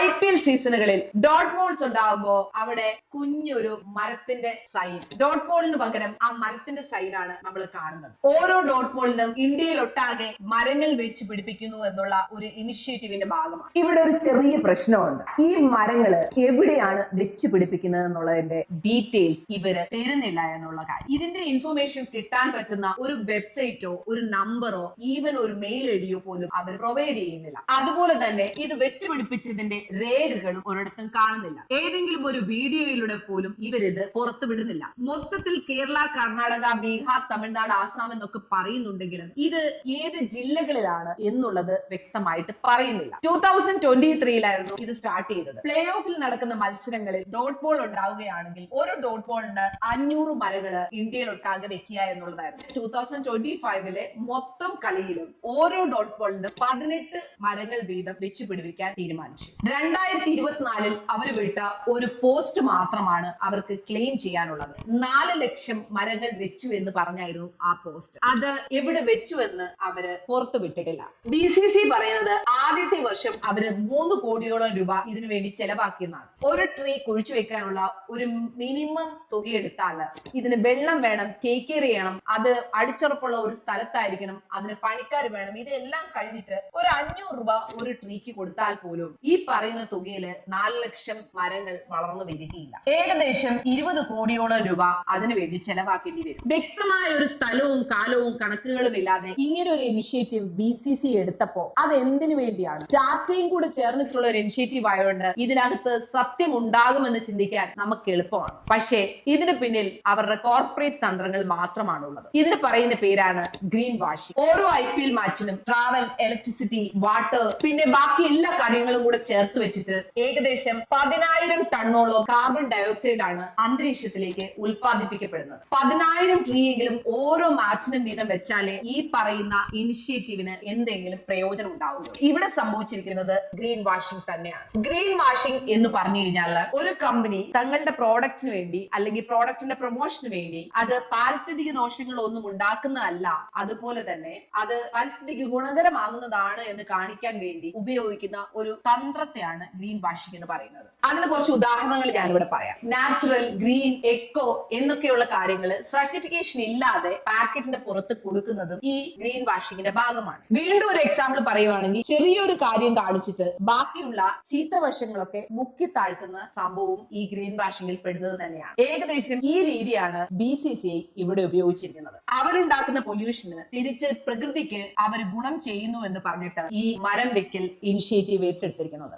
IPL സീസണുകളിൽ dot balls ഉണ്ടാകുമ്പോൾ അവിടെ കുഞ്ഞൊരു മരത്തിന്റെ സൈൻ, ഡോട്ട് ബോളിന് പകരം ആ മരത്തിന്റെ സൈനാണ് നമ്മൾ കാണുന്നത്. ഓരോ ഡോട്ട് ബോളിനും ഇന്ത്യയിൽ ഒട്ടാകെ മരങ്ങൾ വെച്ച് പിടിപ്പിക്കുന്നു എന്നുള്ള ഒരു ഇനിഷ്യേറ്റീവിന്റെ ഭാഗമാണ്. ഇവിടെ ഒരു ചെറിയ പ്രശ്നമുണ്ട്. ഈ മരങ്ങൾ എവിടെയാണ് വെച്ച് പിടിപ്പിക്കുന്നത് എന്നുള്ളതിന്റെ ഡീറ്റെയിൽസ് ഇവര് തരുന്നില്ല എന്നുള്ള കാര്യം. ഇതിന്റെ ഇൻഫർമേഷൻ കിട്ടാൻ പറ്റുന്ന ഒരു വെബ്സൈറ്റോ ഒരു നമ്പറോ ഈവൻ ഒരു മെയിൽ ഐഡിയോ പോലും അവർ പ്രൊവൈഡ് ചെയ്യുന്നില്ല. അതുപോലെ തന്നെ ഇത് വെച്ച് പിടിപ്പിച്ചതിന്റെ രേഖകളും ഒരിടത്തും കാണുന്നില്ല. ഏതെങ്കിലും ഒരു വീഡിയോയിലൂടെ പോലും ഇവരിത് പുറത്തു വിടുന്നില്ല. മൊത്തത്തിൽ കേരള, കർണാടക, ബീഹാർ, തമിഴ്നാട്, ആസാം എന്നൊക്കെ പറയുന്നുണ്ടെങ്കിലും ഇത് ഏത് ജില്ലകളിലാണ് എന്നുള്ളത് വ്യക്തമായിട്ട് പറയുന്നില്ല. 2023 ഇത് സ്റ്റാർട്ട് ചെയ്തത്. പ്ലേ ഓഫിൽ നടക്കുന്ന മത്സരങ്ങളിൽ ഡോട്ട് ബോൾ ഉണ്ടാവുകയാണെങ്കിൽ ഓരോ ഡോട്ട് ബോളിന് 500 മരങ്ങൾ ഇന്ത്യയിൽ ഒട്ടാകെ വെക്കുക എന്നുള്ളതായിരുന്നു. 2025 മൊത്തം കളിയിലും ഓരോ ഡോട്ട് ബോളിന് 18 മരങ്ങൾ വീതം വെച്ച് പിടിപ്പിക്കാൻ തീരുമാനിച്ചു. 2024 അവർ വിട്ട ഒരു പോസ്റ്റ് മാത്രമാണ് അവർക്ക് ക്ലെയിം ചെയ്യാനുള്ളത്. 4 ലക്ഷം മരങ്ങൾ വെച്ചു എന്ന് പറഞ്ഞായിരുന്നു ആ പോസ്റ്റ്. അത് എവിടെ വെച്ചു എന്ന് അവര് പുറത്തു വിട്ടിട്ടില്ല. BCC പറയുന്നത് ആദ്യത്തെ വർഷം അവര് 3 കോടിയോളം രൂപ ഇതിനു വേണ്ടി ചെലവാക്കിയെന്നാണ്. ഒരു ട്രീ കുഴിച്ചു വെക്കാനുള്ള ഒരു മിനിമം തുക എടുത്താൽ ഇതിന് വെള്ളം വേണം, ടേക്ക് കെയർ ചെയ്യണം, അത് അടിച്ചുറപ്പുള്ള ഒരു സ്ഥലത്തായിരിക്കണം, അതിന് പണിക്കാർ വേണം. ഇതെല്ലാം കഴിഞ്ഞിട്ട് ഒരു 500 രൂപ ഒരു ട്രീക്ക് കൊടുത്താൽ പോലും ഈ പറയുന്ന തുകയിൽ 4 ലക്ഷം മരങ്ങൾ വളർന്നു വരികയില്ല. ഏകദേശം 20 കോടിയോളം രൂപ അതിനു വേണ്ടി ചെലവാക്കേണ്ടി വരും. വ്യക്തമായ ഒരു സ്ഥലവും കാലവും കണക്കുകളും ഇല്ലാതെ ഇങ്ങനെ ഒരു ഇനിഷ്യേറ്റീവ് BCC എടുത്തപ്പോ അത് എന്തിനു വേണ്ടിയാണ്? ടാറ്റയും കൂടെ ചേർന്നിട്ടുള്ള ഒരു ഇനിഷ്യേറ്റീവ് ആയതുകൊണ്ട് ഇതിനകത്ത് സത്യം ഉണ്ടാകുമെന്ന് ചിന്തിക്കാൻ നമുക്ക് എളുപ്പമാണ്. പക്ഷേ ഇതിന് പിന്നിൽ അവരുടെ കോർപ്പറേറ്റ് തന്ത്രങ്ങൾ മാത്രമാണുള്ളത്. ഇതിന് പറയുന്ന പേരാണ് ഗ്രീൻ വാഷിംഗ്. ഓരോ IPL മാച്ചിനും ട്രാവൽ, ഇലക്ട്രിസിറ്റി, വാട്ടർ, പിന്നെ ബാക്കി എല്ലാ കാര്യങ്ങളും കൂടെ ചേർത്ത് വെച്ചിട്ട് ഏകദേശം 10,000 ടണ്ണോളം കാർബൺ ഡയോക്സൈഡ് ആണ് അന്തരീക്ഷത്തിലേക്ക് ഉൽപ്പാദിപ്പിക്കപ്പെടുന്നത്. 10,000 ട്രീയെങ്കിലും ഓരോ മാച്ചിനും വീതം വെച്ചാലേ ഈ പറയുന്ന ഇനിഷ്യേറ്റീവിന് എന്തെങ്കിലും പ്രയോജനം ഉണ്ടാവുള്ളൂ. ഇവിടെ സംഭവിച്ചിരിക്കുന്നത് ഗ്രീൻ വാഷിംഗ് തന്നെയാണ്. ഗ്രീൻ വാഷിംഗ് എന്ന് പറഞ്ഞു കഴിഞ്ഞാൽ ഒരു കമ്പനി തങ്ങളുടെ പ്രോഡക്റ്റിന് വേണ്ടി അല്ലെങ്കിൽ പ്രോഡക്റ്റിന്റെ പ്രൊമോഷന് വേണ്ടി അത് പാരിസ്ഥിതിക ദോഷങ്ങളൊന്നും ഉണ്ടാക്കുന്നതല്ല, അതുപോലെ തന്നെ അത് പാരിസ്ഥിതിക ഗുണകരമാകുന്നതാണ് എന്ന് കാണിക്കാൻ വേണ്ടി ഉപയോഗിക്കുന്ന ഒരു തന്ത്രത്തെയാണ് ഗ്രീൻ വാഷിംഗ് എന്ന് പറയുന്നത്. അതിന് കുറച്ച് ഉദാഹരണങ്ങൾ ഞാനിവിടെ പറയാം. നാച്ചുറൽ, ഗ്രീൻ, എക്കോ എന്നൊക്കെയുള്ള കാര്യങ്ങൾ സർട്ടിഫിക്കേഷൻ ഇല്ലാതെ പാക്കറ്റിന്റെ പുറത്ത് കൊടുക്കുന്നതും ഈ ഗ്രീൻ വാഷിംഗിന്റെ ഭാഗമാണ്. വീണ്ടും ഒരു എക്സാമ്പിൾ പറയുവാണെങ്കിൽ ചെറിയൊരു കാര്യം കാണിച്ചിട്ട് ബാക്കിയുള്ള ചീത്ത വശങ്ങളൊക്കെ മുക്കി താഴ്ത്തുന്ന സംഭവവും ഈ ഗ്രീൻ വാഷിംഗിൽ പെടുന്നത് തന്നെയാണ്. ഏകദേശം ഈ രീതിയാണ് BCCI ഇവിടെ ഉപയോഗിച്ചിരിക്കുന്നത്. അവരുണ്ടാക്കുന്ന പൊല്യൂഷന് തിരിച്ച് പ്രകൃതിക്ക് അവർ ഗുണം ചെയ്യുന്നു എന്ന് പറഞ്ഞിട്ട് ഈ മരം വെക്കൽ ഇനിഷ്യേറ്റീവ് ഏറ്റെടുത്തിരിക്കുന്നത്.